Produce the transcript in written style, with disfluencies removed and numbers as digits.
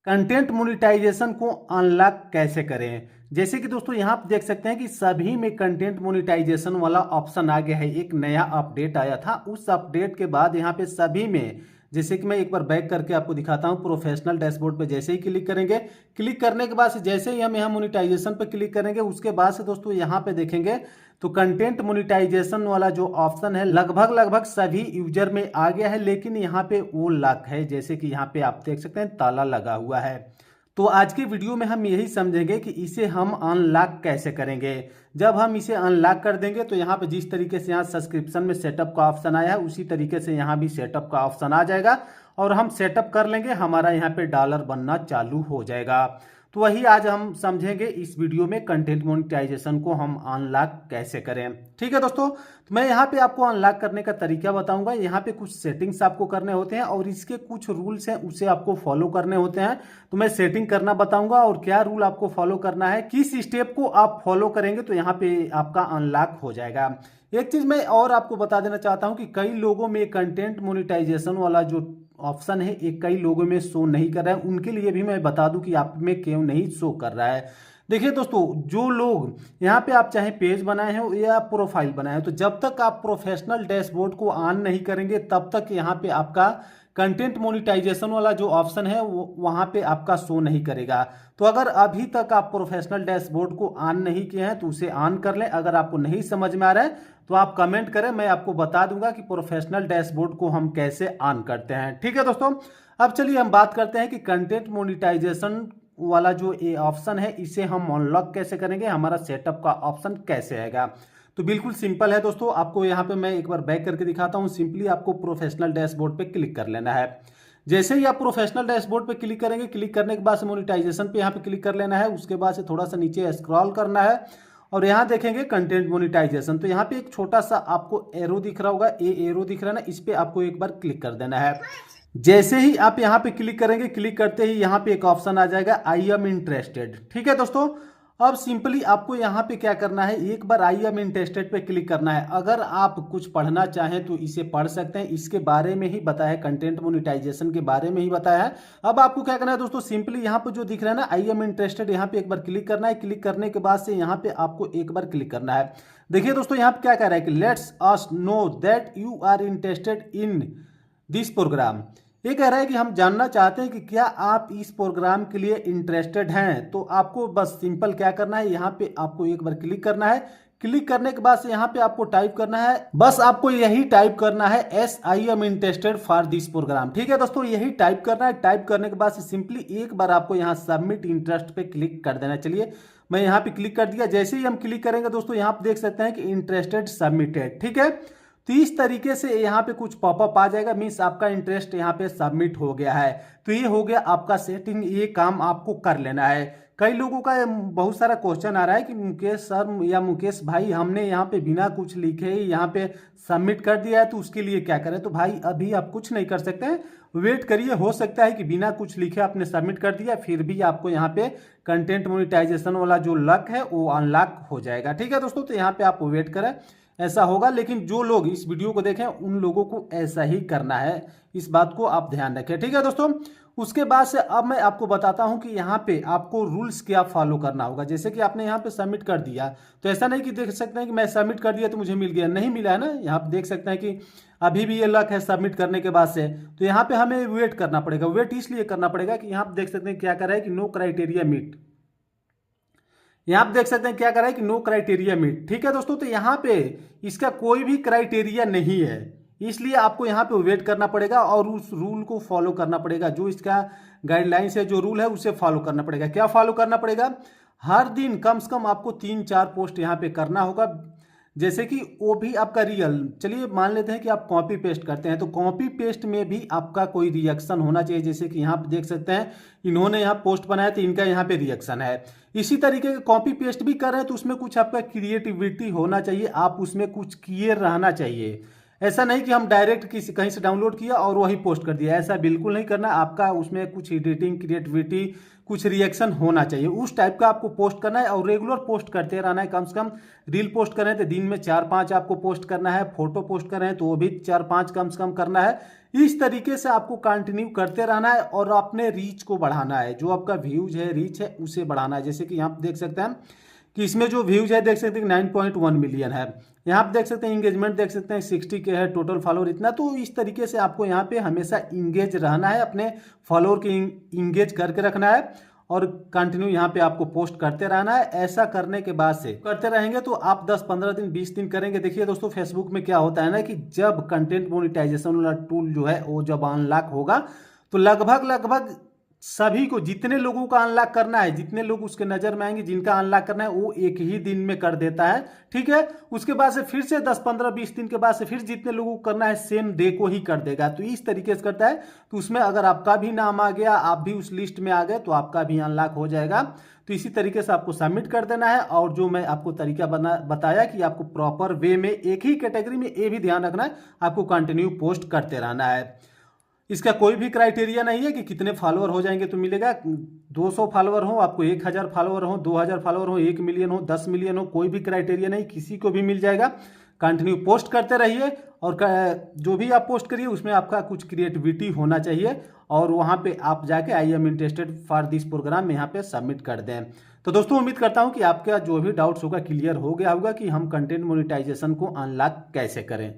Content monetization को unlock कैसे करें। जैसे कि दोस्तों यहाँ आप देख सकते हैं कि सभी में कंटेंट मोनेटाइजेशन वाला ऑप्शन आ गया है। एक नया अपडेट आया था, उस अपडेट के बाद यहाँ पे सभी में, जैसे कि मैं एक बार बैक करके आपको दिखाता हूँ, प्रोफेशनल डैशबोर्ड पे जैसे ही क्लिक करेंगे, क्लिक करने के बाद से जैसे ही हम यहाँ मोनेटाइजेशन पे क्लिक करेंगे, उसके बाद से दोस्तों यहाँ पे देखेंगे तो कंटेंट मोनेटाइजेशन वाला जो ऑप्शन है लगभग लगभग सभी यूजर में आ गया है, लेकिन यहाँ पे वो लॉक है। जैसे कि यहाँ पे आप देख सकते हैं ताला लगा हुआ है। तो आज के वीडियो में हम यही समझेंगे कि इसे हम अनलॉक कैसे करेंगे। जब हम इसे अनलॉक कर देंगे तो यहाँ पे जिस तरीके से यहाँ सब्सक्रिप्शन में सेटअप का ऑप्शन आया है, उसी तरीके से यहाँ भी सेटअप का ऑप्शन आ जाएगा और हम सेटअप कर लेंगे, हमारा यहाँ पे डॉलर बनना चालू हो जाएगा। तो वही आज हम समझेंगे इस वीडियो में, कंटेंट मोनेटाइजेशन को हम अनलॉक कैसे करें। ठीक है दोस्तों, तो मैं यहाँ पे आपको अनलॉक करने का तरीका बताऊंगा। यहाँ पे कुछ सेटिंग्स आपको करने होते हैं और इसके कुछ रूल्स हैं, उसे आपको फॉलो करने होते हैं। तो मैं सेटिंग करना बताऊंगा और क्या रूल आपको फॉलो करना है, किस स्टेप को आप फॉलो करेंगे तो यहाँ पे आपका अनलॉक हो जाएगा। एक चीज मैं और आपको बता देना चाहता हूँ कि कई लोगों में कंटेंट मोनेटाइजेशन वाला जो ऑप्शन है एक कई लोगों में शो नहीं कर रहा है, उनके लिए भी मैं बता दूं कि आप में क्यों नहीं शो कर रहा है। देखिए दोस्तों, जो लोग यहाँ पे आप चाहे पेज बनाए हो या प्रोफाइल बनाए हो, तो जब तक आप प्रोफेशनल डैशबोर्ड को ऑन नहीं करेंगे तब तक यहाँ पे आपका कंटेंट मोनेटाइजेशन वाला जो ऑप्शन है वो वहाँ पे आपका शो नहीं करेगा। तो अगर अभी तक आप प्रोफेशनल डैशबोर्ड को ऑन नहीं किए हैं तो उसे ऑन कर लें। अगर आपको नहीं समझ में आ रहा है तो आप कमेंट करें, मैं आपको बता दूंगा कि प्रोफेशनल डैशबोर्ड को हम कैसे ऑन करते हैं। ठीक है दोस्तों, अब चलिए हम बात करते हैं कि कंटेंट मोनेटाइजेशन वाला जो ये ऑप्शन है इसे हम अनलॉक कैसे करेंगे, हमारा सेटअप का ऑप्शन कैसे आएगा। तो बिल्कुल सिंपल है दोस्तों, आपको यहाँ पे मैं एक बार बैक करके दिखाता हूँ। सिंपली आपको प्रोफेशनल डैशबोर्ड पे क्लिक कर लेना है। जैसे ही आप प्रोफेशनल डैशबोर्ड पे क्लिक करेंगे, क्लिक करने के बाद से मोनेटाइजेशन पे यहाँ पे क्लिक कर लेना है। उसके बाद से थोड़ा सा नीचे स्क्रॉल करना है और यहाँ देखेंगे कंटेंट मोनेटाइजेशन। तो यहाँ पे एक छोटा सा आपको एरो दिख रहा होगा, ये एरो दिख रहा है ना, इस पे आपको एक बार क्लिक कर देना है। जैसे ही आप यहाँ पे क्लिक करेंगे, क्लिक करते ही यहाँ पे एक ऑप्शन आ जाएगा, आई एम इंटरेस्टेड। ठीक है दोस्तों, अब सिंपली आपको यहाँ पे क्या करना है, एक बार आई एम इंटरेस्टेड पे क्लिक करना है। अगर आप कुछ पढ़ना चाहें तो इसे पढ़ सकते हैं, इसके बारे में ही बताया है, कंटेंट मोनेटाइजेशन के बारे में ही बताया है। अब आपको क्या करना है दोस्तों, सिंपली यहाँ पे जो दिख रहा है ना आई एम इंटरेस्टेड, यहाँ पे एक बार क्लिक करना है। क्लिक करने के बाद से यहाँ पे आपको एक बार क्लिक करना है। देखिए दोस्तों, यहाँ पे क्या कह रहा है कि let's us know that you are interested in this programme. ये कह रहा है कि हम जानना चाहते हैं कि क्या आप इस प्रोग्राम के लिए इंटरेस्टेड हैं। तो आपको बस सिंपल क्या करना है, यहाँ पे आपको एक बार क्लिक करना है। क्लिक करने के बाद से यहाँ पे आपको टाइप करना है, बस आपको यही टाइप करना है, yes I am interested for this programme. ठीक है दोस्तों, यही टाइप करना है। टाइप करने के बाद से सिंपली एक बार आपको यहाँ सबमिट इंटरेस्ट पे क्लिक कर देना। चलिए मैं यहाँ पे क्लिक कर दिया। जैसे ही हम क्लिक करेंगे दोस्तों, यहाँ पे देख सकते हैं कि इंटरेस्टेड सबमिटेड। ठीक है, तो इस तरीके से यहाँ पे कुछ पॉपअप आ जाएगा, मीन्स आपका इंटरेस्ट यहाँ पे सबमिट हो गया है। तो ये हो गया आपका सेटिंग, ये काम आपको कर लेना है। कई लोगों का बहुत सारा क्वेश्चन आ रहा है कि मुकेश सर या मुकेश भाई, हमने यहाँ पे बिना कुछ लिखे ही यहाँ पे सबमिट कर दिया है, तो उसके लिए क्या करें। तो भाई अभी आप कुछ नहीं कर सकते हैं, वेट करिए। हो सकता है कि बिना कुछ लिखे आपने सबमिट कर दिया, फिर भी आपको यहाँ पे कंटेंट मोनेटाइजेशन वाला जो लॉक है वो अनलॉक हो जाएगा। ठीक है दोस्तों, तो यहाँ पे आप वेट करें, ऐसा होगा। लेकिन जो लोग इस वीडियो को देखें उन लोगों को ऐसा ही करना है, इस बात को आप ध्यान रखें। ठीक है दोस्तों, उसके बाद से अब मैं आपको बताता हूं कि यहाँ पे आपको रूल्स क्या फॉलो करना होगा। जैसे कि आपने यहाँ पे सबमिट कर दिया, तो ऐसा नहीं कि देख सकते हैं कि मैं सबमिट कर दिया तो मुझे मिल गया, नहीं मिला है ना। यहाँ पे देख सकते हैं कि अभी भी ये लक है सबमिट करने के बाद से। तो यहाँ पे हमें वेट करना पड़ेगा। वेट इसलिए करना पड़ेगा कि यहाँ पे देख सकते हैं क्या कर रहा है कि नो क्राइटेरिया मीट। यहाँ आप देख सकते हैं क्या कर रहा है कि नो क्राइटेरिया मीट। ठीक है दोस्तों, तो यहाँ पे इसका कोई भी क्राइटेरिया नहीं है, इसलिए आपको यहाँ पे वेट करना पड़ेगा और उस रूल को फॉलो करना पड़ेगा। जो इसका गाइडलाइंस है, जो रूल है, उसे फॉलो करना पड़ेगा। क्या फॉलो करना पड़ेगा, हर दिन कम से कम आपको 3-4 पोस्ट यहाँ पे करना होगा। जैसे कि वो भी आपका रियल, चलिए मान लेते हैं कि आप कॉपी पेस्ट करते हैं, तो कॉपी पेस्ट में भी आपका कोई रिएक्शन होना चाहिए। जैसे कि यहाँ पे देख सकते हैं इन्होंने यहाँ पोस्ट बनाया तो इनका यहाँ पे रिएक्शन है। इसी तरीके के कॉपी पेस्ट भी कर रहे हैं तो उसमें कुछ आपका क्रिएटिविटी होना चाहिए, आप उसमें कुछ किए रहना चाहिए। ऐसा नहीं कि हम डायरेक्ट किसी कहीं से डाउनलोड किया और वही पोस्ट कर दिया, ऐसा बिल्कुल नहीं करना। आपका उसमें कुछ एडिटिंग, क्रिएटिविटी, कुछ रिएक्शन होना चाहिए, उस टाइप का आपको पोस्ट करना है और रेगुलर पोस्ट करते रहना है। कम से कम रील पोस्ट कर रहे हैं तो दिन में 4-5 आपको पोस्ट करना है, फोटो पोस्ट कर रहे हैं तो वो भी 4-5 कम से कम करना है। इस तरीके से आपको कंटिन्यू करते रहना है और अपने रीच को बढ़ाना है, जो आपका व्यूज है, रीच है, उसे बढ़ाना है। जैसे कि यहाँ देख सकते हैं कि इसमें जो व्यूज है देख सकते हैं 9.1 मिलियन है। यहाँ आप देख सकते हैं इंगेजमेंट देख सकते हैं 60 के है, टोटल फॉलोअर इतना। तो इस तरीके से आपको यहाँ पे हमेशा इंगेज रहना है, अपने फॉलोअर के इंगेज करके रखना है और कंटिन्यू यहाँ पे आपको पोस्ट करते रहना है। ऐसा करने के बाद से करते रहेंगे तो आप 10-15 दिन 20 दिन करेंगे। देखिए दोस्तों, फेसबुक में क्या होता है ना कि जब कंटेंट मोनिटाइजेशन वाला टूल जो है वो जब अनलॉक होगा तो लगभग सभी को, जितने लोगों का अनलॉक करना है, जितने लोग उसके नजर में आएंगे जिनका अनलॉक करना है, वो एक ही दिन में कर देता है। ठीक है, उसके बाद से फिर से 10-15-20 दिन के बाद से फिर जितने लोगों को करना है सेम डे को ही कर देगा। तो इस तरीके से करता है। तो उसमें अगर आपका भी नाम आ गया, आप भी उस लिस्ट में आ गए, तो आपका भी अनलॉक हो जाएगा। तो इसी तरीके से आपको सबमिट कर देना है। और जो मैं आपको तरीका बताया कि आपको प्रॉपर वे में एक ही कैटेगरी में, ये भी ध्यान रखना है, आपको कंटिन्यू पोस्ट करते रहना है। इसका कोई भी क्राइटेरिया नहीं है कि कितने फॉलोअर हो जाएंगे तो मिलेगा। 200 फॉलोअर हो, आपको 1000 फॉलोअर हो, 2000 फॉलोअर हो, 1 मिलियन हो, 10 मिलियन हो, कोई भी क्राइटेरिया नहीं, किसी को भी मिल जाएगा। कंटिन्यू पोस्ट करते रहिए और जो भी आप पोस्ट करिए उसमें आपका कुछ क्रिएटिविटी होना चाहिए और वहाँ पे आप जाके I am interested for this programme में यहाँ पे सबमिट कर दें। तो दोस्तों, उम्मीद करता हूँ कि आपका जो भी डाउट्स होगा क्लियर हो गया होगा कि हम कंटेंट मोनिटाइजेशन को अनलॉक कैसे करें।